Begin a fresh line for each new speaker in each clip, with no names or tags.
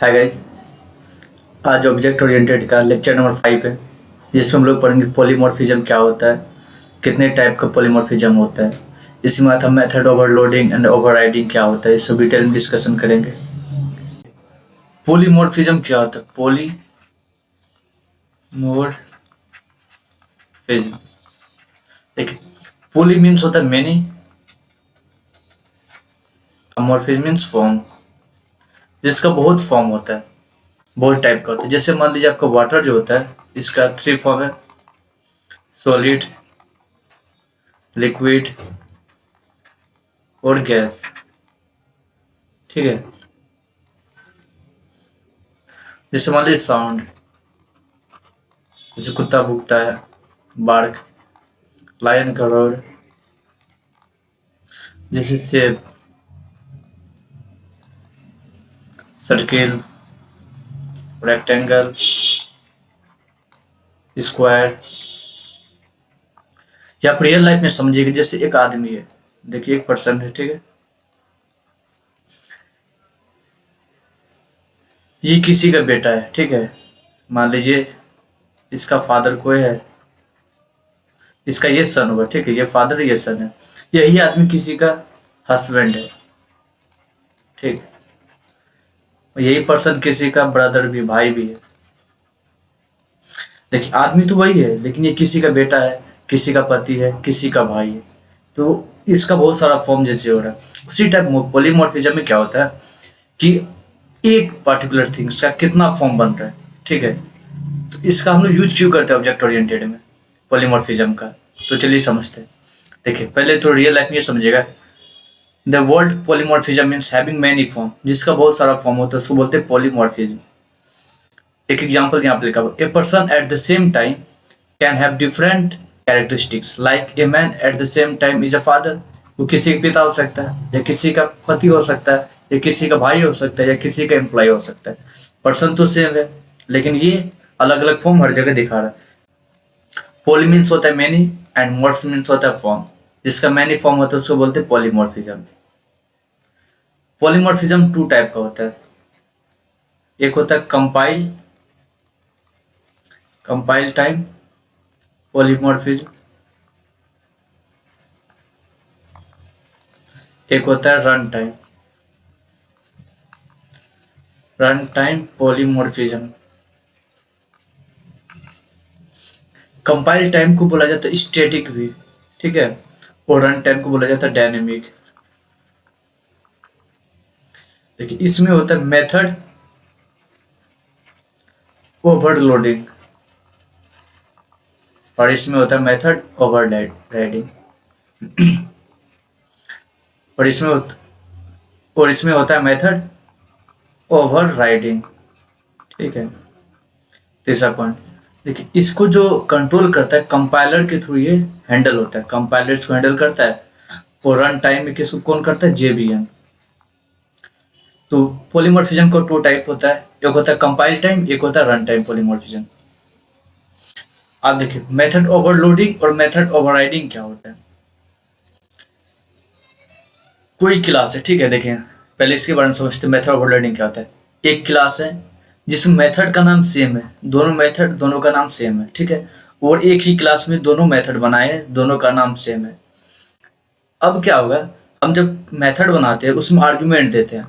Hi guys. आज object oriented का lecture number 5 है, जिसमें हम लोग पढ़ेंगे पॉलीमॉर्फिज्म क्या होता है, कितने टाइप का पॉलीमॉर्फिज्म होता है, इसी में हम मेथड ओवरलोडिंग एंड ओवरराइडिंग क्या होता है, इस सब डिटेल में डिस्कशन करेंगे। पॉलीमॉर्फिज्म क्या होता है? पॉलीमॉर्फिज्म, देखिए, पॉली मीन्स होता है मेनी, मॉर्फिज्म मीन्स फॉर्म, जिसका बहुत फॉर्म होता है, बहुत टाइप का होता है। जैसे मान लीजिए आपका वाटर जो होता है, इसका 3 फॉर्म है: सॉलिड, लिक्विड और गैस। ठीक है। जैसे मान लीजिए साउंड, जैसे कुत्ता भूकता है, बार्क, लायन का रोर। जैसे शेप, सर्किल, रेक्टेंगल, स्क्वायर। या आप रियल लाइफ में समझिएगा, जैसे एक आदमी है, देखिए एक पर्सन है, ठीक है, ये किसी का बेटा है, ठीक है। मान लीजिए इसका फादर कोई है, इसका ये सन होगा, ठीक है, ये फादर ये सन है। यही आदमी किसी का हस्बैंड है, ठीक। यही पर्सन किसी का ब्रदर भी, भाई भी है। देखिए आदमी तो वही है, लेकिन ये किसी का बेटा है, किसी का पति है, किसी का भाई है। तो इसका बहुत सारा फॉर्म जैसे हो रहा है। उसी टाइप पॉलीमॉर्फिज्म में क्या होता है कि एक पर्टिकुलर थिंग्स का कितना फॉर्म बन रहा है, ठीक है। तो इसका हम लोग यूज क्यों करते हैं ऑब्जेक्ट ओरिएंटेड में, पॉलीमॉर्फिज्म का? तो चलिए समझते हैं। देखिए पहले तो रियल लाइफ में ये समझिएगा, the world polymorphism means having many form, जिसका बहुत सारा फॉर्म होता है उसको बोलते हैं पॉलीमॉर्फिज्म। एक एग्जांपल यहाँ पे लिखा हुआ, a person at the same time can have different characteristics, like a man at the same time is a father. वो किसी का पिता हो सकता है, या किसी का पति हो सकता है, या किसी का भाई हो सकता है, या किसी का एम्प्लॉय हो सकता है। पर्सन तो सेम है, लेकिन ये अलग अलग फॉर्म हर जगह दिखा रहा है। पॉली मीन्स होता है मेनी एंड मॉर्फ मीन्स होता है फॉर्म। जिसका मैनी फॉर्म होता है उसको बोलते हैं पॉलीमॉर्फिज्म। पॉलीमॉर्फिज्म 2 टाइप का होता है। एक होता है कंपाइल टाइम पॉलीमॉर्फिज्म, एक होता है run time polymorphism. Compile time को बोला जाता है स्टैटिक भी, ठीक है, और रन टाइम को बोला जाता है डायनेमिक। देखिए इसमें होता है मेथड ओवरलोडिंग, और इसमें होता है मेथड ओवरराइडिंग। और इसमें होता है मेथड ओवरराइडिंग, ठीक है। तीसरा पॉइंट, देखिए इसको जो कंट्रोल करता है कंपाइलर के थ्रू ये हैंडल होता है, कंपाइलर इसको हैंडल करता है। और रन टाइम में किसको कौन करता है? जेवीएम। तो पॉलीमॉर्फिज्म का 2 टाइप होता है, एक होता है कंपाइल टाइम, एक होता है रन टाइम पॉलीमॉर्फिज्म। आप देखिए मेथड ओवरलोडिंग और मेथड ओवरराइडिंग क्या होता है। कोई क्लास है, ठीक है, देखें पहले इसके बारे में समझते हैं। मेथड ओवरलोडिंग क्या होता है? एक क्लास है जिसमें मेथड का नाम सेम है, दोनों का नाम सेम है, ठीक है, और एक ही क्लास में दोनों मेथड बनाए हैं, दोनों का नाम सेम है। अब क्या होगा, हम जब मेथड बनाते हैं उसमें आर्गुमेंट देते हैं,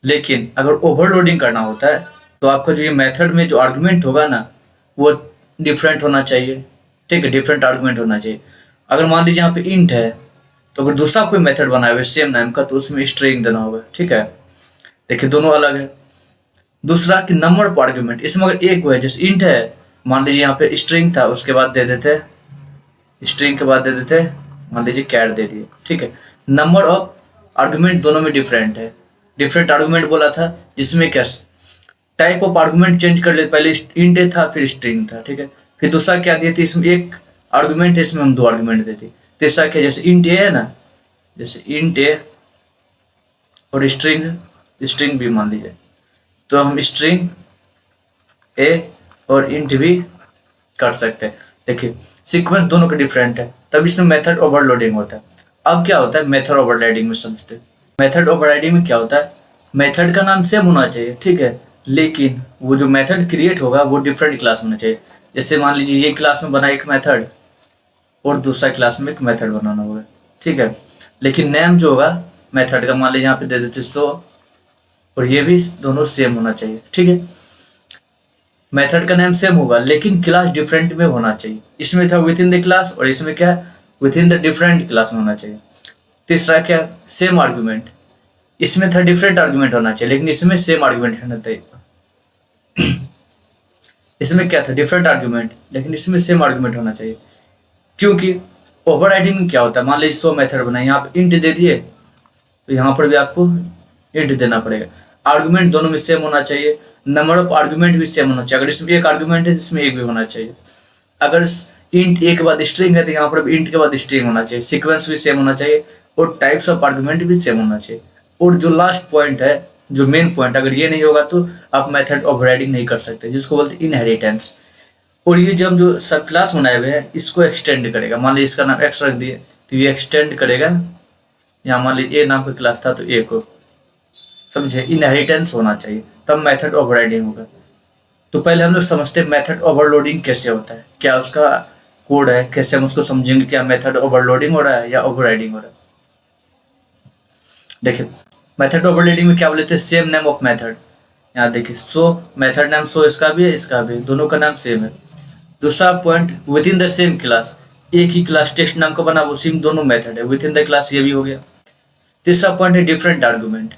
लेकिन अगर ओवरलोडिंग करना होता है तो आपका जो ये मेथड में जो आर्गुमेंट होगा ना, वो डिफरेंट होना चाहिए, ठीक है, डिफरेंट आर्गुमेंट होना चाहिए। अगर मान लीजिए यहाँ पे इंट है, तो अगर दूसरा कोई मेथड बनाया हुआ सेम नाम का, तो उसमें स्ट्रिंग देना होगा, ठीक है। देखिए दोनों अलग है। दूसरा कि नंबर ऑफ आर्गुमेंट, इसमें अगर एक है, जैसे इंट है, मान लीजिए यहाँ पे स्ट्रिंग था, उसके बाद दे देते, स्ट्रिंग के बाद दे देते मान लीजिए कैट दे दिए, ठीक है। नंबर ऑफ आर्गुमेंट दोनों में डिफरेंट है। डिफरेंट आर्गुमेंट बोला था, जिसमें क्या टाइप ऑफ आर्गुमेंट चेंज कर ले, पहले इंट था फिर स्ट्रिंग था, ठीक है। फिर दूसरा क्या दिए थे, इसमें एक आर्गुमेंट है, इसमें हम 2 आर्गुमेंट देते। तीसरा क्या, जैसे इंट ए है ना, जैसे इंट ए और स्ट्रिंग भी मान लीजिए, तो हम स्ट्रिंग ए और इंट भी कर सकते हैं। देखिए सीक्वेंस दोनों के डिफरेंट है, तब इसमें मेथड ओवरलोडिंग होता है। अब क्या होता है मेथड ओवरराइडिंग में, समझते हैं। मेथड ओवरराइडिंग में क्या होता है, मेथड का नाम सेम होना चाहिए, ठीक है, लेकिन वो जो मेथड क्रिएट होगा वो डिफरेंट क्लास में होना चाहिए। जैसे मान लीजिए ये क्लास में बना एक मेथड और दूसरा क्लास में एक मेथड बनाना होगा, ठीक है, लेकिन नेम जो होगा मेथड का मान लीजिए यहाँ पे दे देते सो, और ये भी दोनों सेम होना चाहिए, ठीक है। मेथड का नेम सेम होगा लेकिन क्लास डिफरेंट में होना चाहिए। इसमें था विद इन द क्लास और इसमें क्या with in the different class में होना चाहिए। तीसरा क्या सेम आर्गुमेंट, इसमें था डिफरेंट आर्गुमेंट होना चाहिए लेकिन इसमें सेम आर्गुमेंट होना चाहिए। इसमें क्या था डिफरेंट आर्गुमेंट लेकिन इसमें सेम आर्गुमेंट होना चाहिए, क्योंकि ओवरराइडिंग में क्या होता है, मान लीजिए 100 मेथड बनाए, यहाँ पे इंट दे दिए तो यहाँ पर भी आपको इंट देना पड़ेगा। आर्गुमेंट दोनों में सेम होना चाहिए, नंबर ऑफ आर्गुमेंट भी सेम होना चाहिए। अगर इसमें एक आर्गुमेंट है इसमें एक भी होना चाहिए। अगर इंट ए के बाद स्ट्रिंग है तो यहाँ पर इंट के बाद स्ट्रिंग होना चाहिए। सीक्वेंस भी सेम होना चाहिए और टाइप्स ऑफ आर्गुमेंट भी सेम होना चाहिए। और जो लास्ट पॉइंट है, जो मेन पॉइंट, अगर ये नहीं होगा तो आप मेथड ओवरराइडिंग नहीं कर सकते, जिसको बोलते हैं इनहेरिटेंस। और ये जब जो सब क्लास बनाए हुए हैं इसको एक्सटेंड करेगा। मान लीजिए इसका नाम एक्स रख दिए तो ये एक्सटेंड करेगा, यहाँ मान लीजिए ए नाम का क्लास था तो ए को, समझे, इनहेरिटेंस होना चाहिए तब मेथड ओवरराइडिंग होगा। तो पहले हम लोग समझते हैं मेथड ओवरलोडिंग कैसे होता है, क्या उसका कोड है, कैसे हम उसको समझेंगे, क्या मेथड ओवरलोडिंग हो रहा है या ओवरराइडिंग हो रहा है। देखिए मेथड ओवरलोडिंग में क्या बोलते हैं, सेम नेम ऑफ मेथड। यहाँ देखिए सो मेथड नाम सो इसका भी है इसका भी, दोनों का नाम सेम है। दूसरा point with in the same class, एक ही क्लास टेस्ट नाम का बना, उसी में दोनों मेथड है, विद इन द क्लास, ये भी हो गया। तीसरा पॉइंट है डिफरेंट आर्गुमेंट,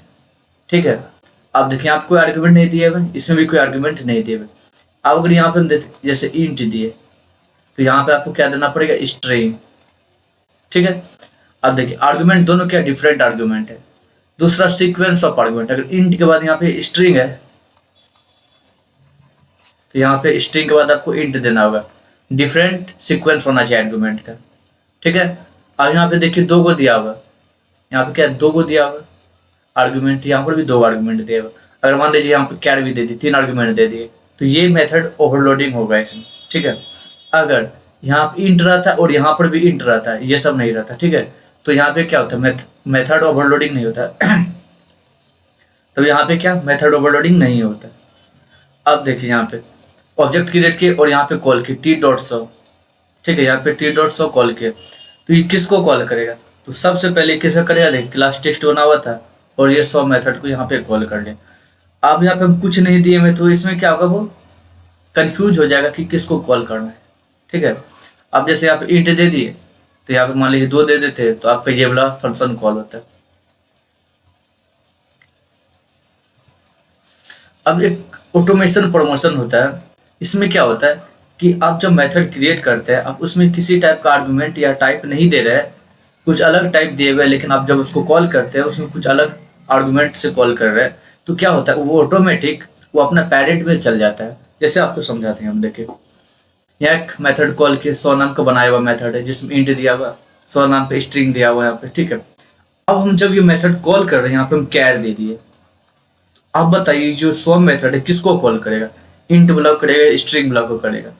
ठीक है। आप देखिए आप कोई आर्गुमेंट नहीं दिए हुए, इसमें भी कोई आर्गुमेंट नहीं दिए हुए। आप अगर यहाँ पे जैसे इंट दिए तो यहाँ पे आपको क्या देना पड़ेगा, स्ट्रिंग, ठीक है। अब देखिए आर्गुमेंट दोनों क्या डिफरेंट आर्गुमेंट है। दूसरा सीक्वेंस ऑफ आर्गुमेंट, अगर इंट के बाद यहाँ पे स्ट्रिंग है तो यहाँ पे स्ट्रिंग के बाद आपको इंट देना होगा। डिफरेंट सीक्वेंस होना चाहिए आर्गुमेंट का, ठीक है। अब यहाँ पे देखिए 2 को दिया हुआ, यहाँ पे क्या 2 को दिया हुआ आर्गुमेंट, यहाँ पर भी 2 आर्गुमेंट दिया हुआ। अगर मान लीजिए यहाँ पे कैर भी दे दी, 3 आर्गुमेंट दे दिए तो ये मेथड ओवरलोडिंग होगा इसमें, ठीक है। अगर यहाँ पे इंट रहता है और यहाँ पर भी इंट रहता है, ये सब नहीं रहता, ठीक है, तो यहाँ पे क्या होता है, मेथड ओवरलोडिंग नहीं होता। तो यहाँ पे क्या मेथड ओवरलोडिंग नहीं होता। अब देखिए यहाँ पे ऑब्जेक्ट क्रिएट किए और यहाँ पे कॉल किए t.show, ठीक है, यहाँ पे t.show कॉल किए तो ये किसको कॉल करेगा, तो सबसे पहले किसका करेगा, देख क्लास टेस्ट बना हुआ था और ये show मेथड को यहाँ पे कॉल कर ले। अब यहाँ पे हम कुछ नहीं दिए में तो इसमें क्या होगा, वो कंफ्यूज हो जाएगा कि किसको कॉल करना है, ठीक है। अब जैसे यहाँ पे इंट दे दिए तो यहाँ पे मान लीजिए 2 दे देते तो आपका ये वाला फंक्शन कॉल होता है। अब एक ऑटोमेशन प्रमोशन होता है, इसमें क्या होता है कि आप जब मेथड क्रिएट करते हैं आप उसमें किसी टाइप का आर्गुमेंट या टाइप नहीं दे रहे हैं, कुछ अलग टाइप दिए हुए, लेकिन आप जब उसको कॉल करते हैं उसमें कुछ अलग आर्गुमेंट से कॉल कर रहे हैं, तो क्या होता है वो ऑटोमेटिक वो अपना पैरेंट में चल जाता है। जैसे आपको समझाते हैं, हम देखें यहाँ एक मेथड कॉल के 100 नाम का बनाया हुआ मेथड है जिसमें इंट दिया हुआ, 100 नाम पे स्ट्रिंग दिया हुआ यहाँ पे, ठीक है। अब हम जब ये मेथड कॉल कर रहे हैं यहाँ पे हम कैर दे दिए, अब बताइए जो 100 मेथड है किसको कॉल करेगा, इंट ब्लॉक करेगा, स्ट्रिंग ब्लॉक को करेगा।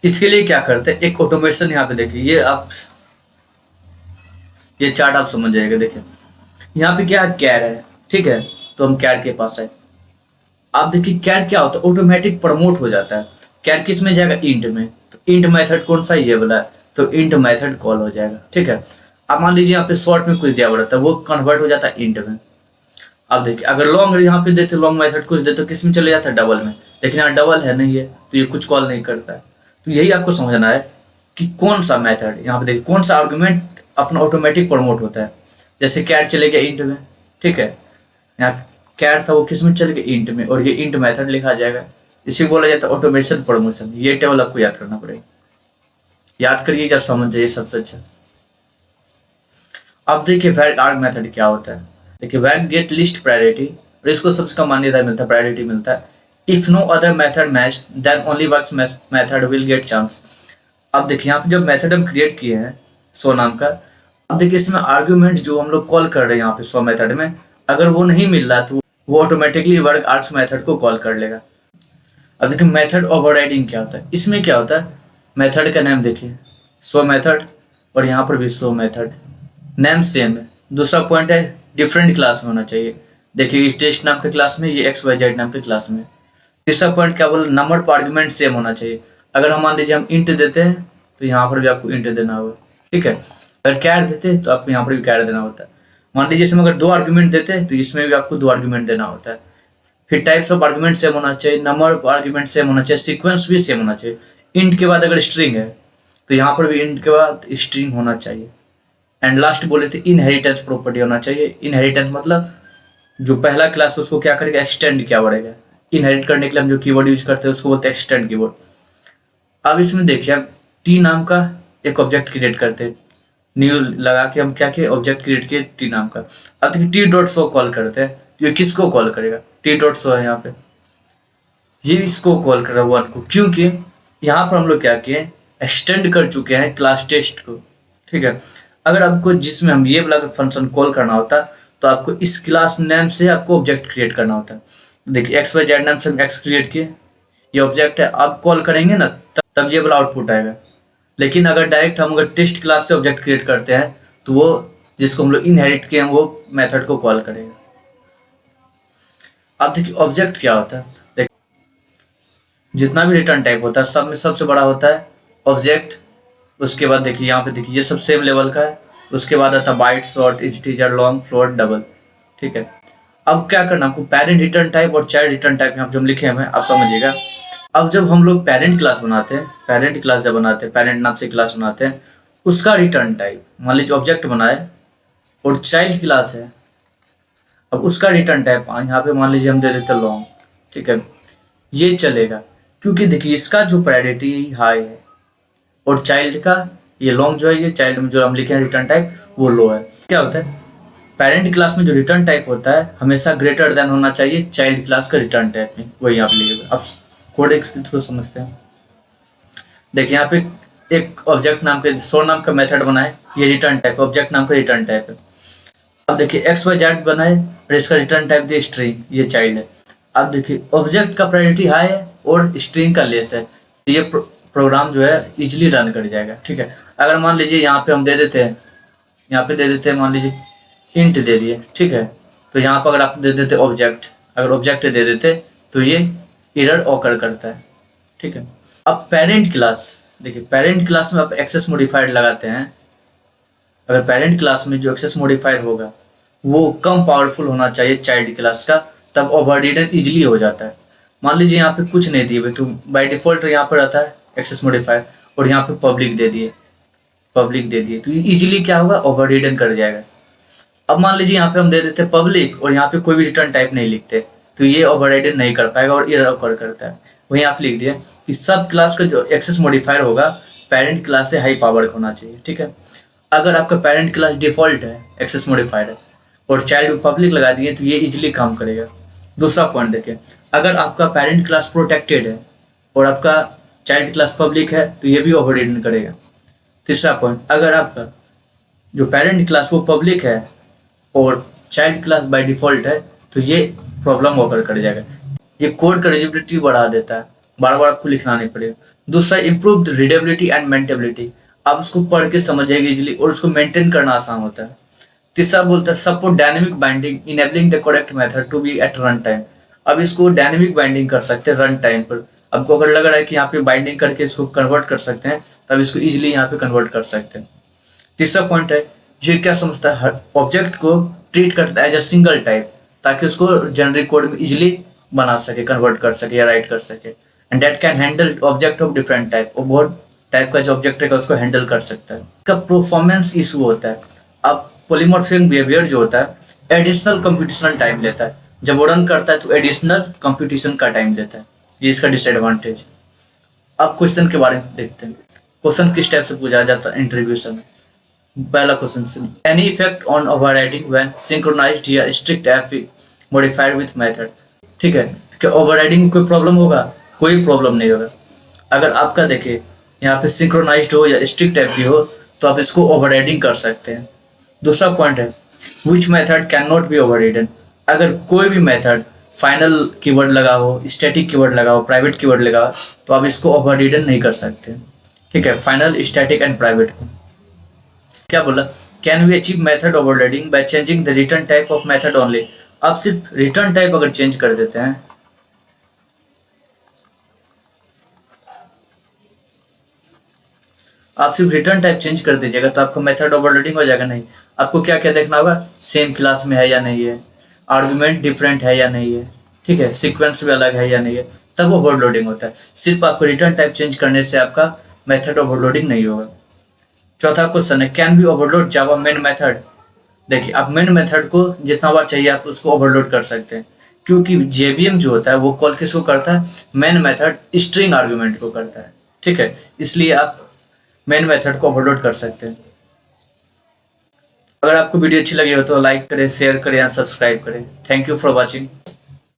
इसके लिए क्या करते हैं, एक ऑटोमेशन यहाँ पे देखिए, ये चार्ट आप समझ जाएगा। देखिए यहाँ पे क्या कैर है, ठीक है, तो हम कैर के पास आए। आप देखिए कैर क्या होता है, ऑटोमेटिक प्रमोट हो जाता है। कैर किस में जाएगा, इंट में, तो इंट मेथड कौन सा, ये वाला, तो इंट मेथड कॉल हो जाएगा, ठीक है। अब मान लीजिए यहाँ पे शॉर्ट में कुछ दिया हुआ रहता है, वो कन्वर्ट हो जाता है इंट में। अब देखिए अगर लॉन्ग यहाँ पे देते, लॉन्ग मेथड कुछ देते तो किस में चले जाता है, डबल में, लेकिन यहाँ डबल है नहीं है तो ये कुछ कॉल नहीं करता है। तो यही आपको समझना है कि कौन सा मेथड, यहाँ पे देखिए कौन सा आर्गुमेंट अपना ऑटोमेटिक प्रमोट होता है। जैसे कैर चले गया इंट में, ठीक है, यहाँ कैर था वो किस में चले गया, इंट में, और ये इंट मेथड लिखा जाएगा। इसी बोला जाता है ऑटोमेशन प्रमोशन। ये टेबल आपको याद करना पड़ेगा, याद करिए जब समझ जाइए सबसे अच्छा। अब देखिए वैर आर्ग मेथड क्या होता है। देखिए वैर गेट लिस्ट प्रायोरिटी, और इसको सबसे कम मान्यता मिलता है, प्रायोरिटी मिलता है। If no other method match then only works method will get chance. अब देखिए यहाँ पे जब मेथड हम क्रिएट किए हैं 100 नाम का, अब देखिए इसमें आर्ग्यूमेंट जो हम लोग कॉल कर रहे हैं यहाँ पे 100 मेथड में, अगर वो नहीं मिल रहा तो वो ऑटोमेटिकली वर्क आर्ग्स मेथड को कॉल कर लेगा। अब देखिए मेथड ओवरराइडिंग क्या होता है, इसमें क्या होता है, मेथड का नाम देखिए 100 मेथड और यहाँ पर भी 100 मेथड, नेम सेम है, दूसरा पॉइंट है डिफरेंट क्लास में होना चाहिए। देखिए टेस्ट नाम के क्लास में, ये एक्स वाई जेड नाम के क्लास में। तीसरा पॉइंट क्या बोला, नंबर पर आर्ग्यूमेंट सेम होना चाहिए। अगर हम मान लीजिए हम इंट देते हैं तो यहाँ पर भी आपको इंट देना होगा, ठीक है। अगर कैर देते हैं तो आपको यहाँ पर भी कैर देना होता है। मान लीजिए इसमें अगर 2 आर्ग्यूमेंट देते हैं तो इसमें भी आपको 2 आर्ग्यूमेंट देना होता है। फिर टाइप्स ऑफ आर्ग्यूमेंट सेम होना चाहिए, नंबर ऑफ आर्ग्यूमेंट सेम होना चाहिए, सीक्वेंस भी सेम होना चाहिए। इंट के बाद अगर स्ट्रिंग है तो यहाँ पर भी इंट के बाद स्ट्रिंग होना चाहिए। एंड लास्ट बोले थे इनहेरिटेंस प्रॉपर्टी होना चाहिए। इनहेरिटेंस मतलब जो पहला क्लास उसको क्या करेगा, एक्सटेंड किया बढ़ेगा। इनहेरिट करने के लिए हम जो कीवर्ड यूज करते हैं उसको बोलते हैं एक्सटेंड कीवर्ड। अब इसमें देखिए हम टी नाम का एक ऑब्जेक्ट क्रिएट करते हैं, न्यू लगा के हम क्या किए, ऑब्जेक्ट क्रिएट किए टी नाम का। अब देखिए टी डॉट शो कॉल करते हैं, ये किसको कॉल करेगा, टी डॉट शो है यहाँ पे, ये इसको कॉल कर रहा है 1 को, क्योंकि यहाँ पर हम लोग क्या किए, एक्सटेंड कर चुके हैं क्लास टेस्ट को, ठीक है। अगर आपको जिसमें हम ये वाला फंक्शन कॉल करना होता तो आपको इस क्लास नेम से आपको ऑब्जेक्ट क्रिएट करना होता है। देखिए एक्स वाई जेड नाम से हम एक्स क्रिएट किए, ये ऑब्जेक्ट है, आप कॉल करेंगे ना तब ये वाला आउटपुट आएगा। लेकिन अगर डायरेक्ट हम अगर टेस्ट क्लास से ऑब्जेक्ट क्रिएट करते हैं तो वो जिसको हम लोग इनहेरिट किए हैं वो मेथड को कॉल करेगा। अब देखिए ऑब्जेक्ट क्या होता है, देखिए जितना भी रिटर्न टाइप होता है सब में सबसे बड़ा होता है ऑब्जेक्ट। उसके बाद देखिए यहाँ पे देखिए ये सब सेम लेवल का है। उसके बाद आता है byte, short, integer, long, float, double, ठीक है। अब क्या करना आपको, पेरेंट रिटर्न टाइप और चाइल्ड रिटर्न टाइप यहाँ जो हम लिखे हैं आप समझिएगा। अब जब हम लोग पेरेंट क्लास बनाते हैं, पेरेंट क्लास जब बनाते हैं, पेरेंट नाम से क्लास बनाते हैं, उसका रिटर्न टाइप मान लीजिए ऑब्जेक्ट बनाए और चाइल्ड क्लास है, अब उसका रिटर्न टाइप यहाँ पे मान लीजिए हम दे देते हैं लॉन्ग, ठीक है। ये चलेगा क्योंकि देखिए इसका जो प्रायोरिटी हाई है और चाइल्ड का ये लॉन्ग जो है, ये चाइल्ड में जो हम लिखे हैं रिटर्न टाइप वो लो है। क्या होता है, पेरेंट क्लास में जो रिटर्न टाइप होता है हमेशा ग्रेटर देन होना चाहिए चाइल्ड क्लास का रिटर्न टाइप में, वही आप लिखिए। अब कोड के थ्रू समझते हैं। देखिए यहाँ पे एक ऑब्जेक्ट नाम के शो नाम का मेथड बनाए, ये रिटर्न टाइप ऑब्जेक्ट नाम का रिटर्न टाइप है। अब देखिए एक्स वाई जेड बनाए और इसका रिटर्न टाइप दिया स्ट्रिंग, ये चाइल्ड है। अब देखिए ऑब्जेक्ट का प्रायोरिटी हाई है और स्ट्रिंग का लेस है, ये प्रोग्राम जो है इजीली रन कर जाएगा, ठीक है। अगर मान लीजिए यहाँ पे हम दे देते हैं, यहाँ पे दे देते हैं मान लीजिए इंट दे दिए, ठीक है। तो यहाँ पर अगर आप दे देते ऑब्जेक्ट, अगर ऑब्जेक्ट दे देते तो ये एरर ऑकर करता है, ठीक है। अब पेरेंट क्लास, देखिए पेरेंट क्लास में आप एक्सेस मॉडिफायर लगाते हैं। अगर पेरेंट क्लास में जो एक्सेस मॉडिफायर होगा वो कम पावरफुल होना चाहिए चाइल्ड क्लास का, तब ओवररिडन इजीली हो जाता है। मान लीजिए यहाँ पे कुछ नहीं दिए तो बाय डिफॉल्ट यहाँ पर रहता है एक्सेस मॉडिफायर और यहाँ पे पब्लिक दे दिए, पब्लिक दे दिए तो इजीली क्या होगा, ओवररिडन कर जाएगा। अब मान लीजिए यहाँ पे हम दे देते पब्लिक और यहाँ पे कोई भी रिटर्न टाइप नहीं लिखते तो ये ओवरराइडन नहीं कर पाएगा और एरर ऑकर करता है। वहीं आप लिख दिए कि सब क्लास का जो एक्सेस मॉडिफायर होगा पेरेंट क्लास से हाई पावर का होना चाहिए, ठीक है। अगर आपका पेरेंट क्लास डिफॉल्ट है, एक्सेस मॉडिफायर है और चाइल्ड पब्लिक लगा दिए तो ये इजीली काम करेगा। दूसरा पॉइंट देखिए, अगर आपका पेरेंट क्लास प्रोटेक्टेड है और आपका चाइल्ड क्लास पब्लिक है तो ये भी ओवरराइडन करेगा। तीसरा पॉइंट, अगर आपका जो पेरेंट क्लास वो पब्लिक है और चाइल्ड क्लास बाय डिफॉल्ट है तो ये प्रॉब्लम ऑकर कर जाएगा। ये कोड का रीडेबिलिटी बढ़ा देता है, बार बार आपको लिखना नहीं पड़ेगा। दूसरा इम्प्रूव्ड रीडेबिलिटी एंड मेंटेबिलिटी, आप उसको पढ़ के समझेंगे इजीली और उसको मेंटेन करना आसान होता है। तीसरा बोलता है support dynamic binding enabling the correct method to be at run time. अब इसको डायनेमिक बाइंडिंग कर सकते हैं रन टाइम पर। आपको अगर लग रहा है कि यहाँ पे बाइंडिंग करके इसको कन्वर्ट कर सकते हैं तब इसको इजीली यहाँ पे कन्वर्ट कर सकते हैं। तीसरा पॉइंट है, ये क्या समझता है, हर ऑब्जेक्ट को ट्रीट करता है एज अ सिंगल टाइप ताकि उसको जनरिक कोड में इजीली बना सके, कन्वर्ट कर सके या राइट कर सके। And that can handle object of different type, वो बहुत टाइप का जो ऑब्जेक्ट है उसको हैंडल कर सकता है। इसका परफॉर्मेंस इशू होता है। अब पॉलीमॉर्फिक बिहेवियर जो होता है एडिशनल कंप्यूटेशनल टाइम लेता है, जब वो रन करता है तो एडिशनल कंप्यूटेशन का टाइम लेता है, ये इसका डिसएडवांटेज। अब क्वेश्चन के बारे में देखते हैं, क्वेश्चन किस टाइप से पूछा जाता है इंटरव्यू में। पहला question, any effect on overriding when synchronized या strict F modified with method, ठीक है। क्या ओवरराइडिंग कोई प्रॉब्लम होगा? कोई प्रॉब्लम नहीं होगा। अगर आपका देखिए यहाँ पे सिंक्रोनाइज्ड हो या स्ट्रिक्ट एफ हो तो आप इसको ओवरराइडिंग कर सकते हैं। दूसरा पॉइंट है which method can not be overridden, अगर कोई भी मेथड फाइनल कीवर्ड लगा हो, स्टैटिक कीवर्ड लगा हो, प्राइवेट कीवर्ड लगा हो तो आप इसको ओवररिडन नहीं कर सकते, ठीक है। Final, static and private. क्या बोला can we achieve method overloading by changing the return type of method only. आप सिर्फ रिटर्न टाइप अगर चेंज कर देते हैं, आप सिर्फ रिटर्न टाइप चेंज कर दीजिएगा तो आपका मेथड ओवरलोडिंग हो जाएगा। नहीं, आपको क्या क्या देखना होगा, सेम क्लास में है या नहीं है, आर्गुमेंट डिफरेंट है या नहीं है, ठीक है, सीक्वेंस भी अलग है या नहीं है, तब ओवरलोडिंग होता है। सिर्फ आपको रिटर्न टाइप चेंज करने से आपका मेथड ओवरलोडिंग नहीं होगा। चौथा क्वेश्चन है, can be overload Java main method. देखिए, आप मेन मेथड को जितना बार चाहिए आप उसको ओवरलोड कर सकते हैं, क्योंकि जेवीएम जो होता है वो कॉल किसको करता है, मेन मेथड स्ट्रिंग आर्गुमेंट को करता है, ठीक है, इसलिए आप मेन मेथड को ओवरलोड कर सकते हैं। अगर आपको वीडियो अच्छी लगी हो तो लाइक करें, शेयर करें या सब्सक्राइब करें। Thank you for watching.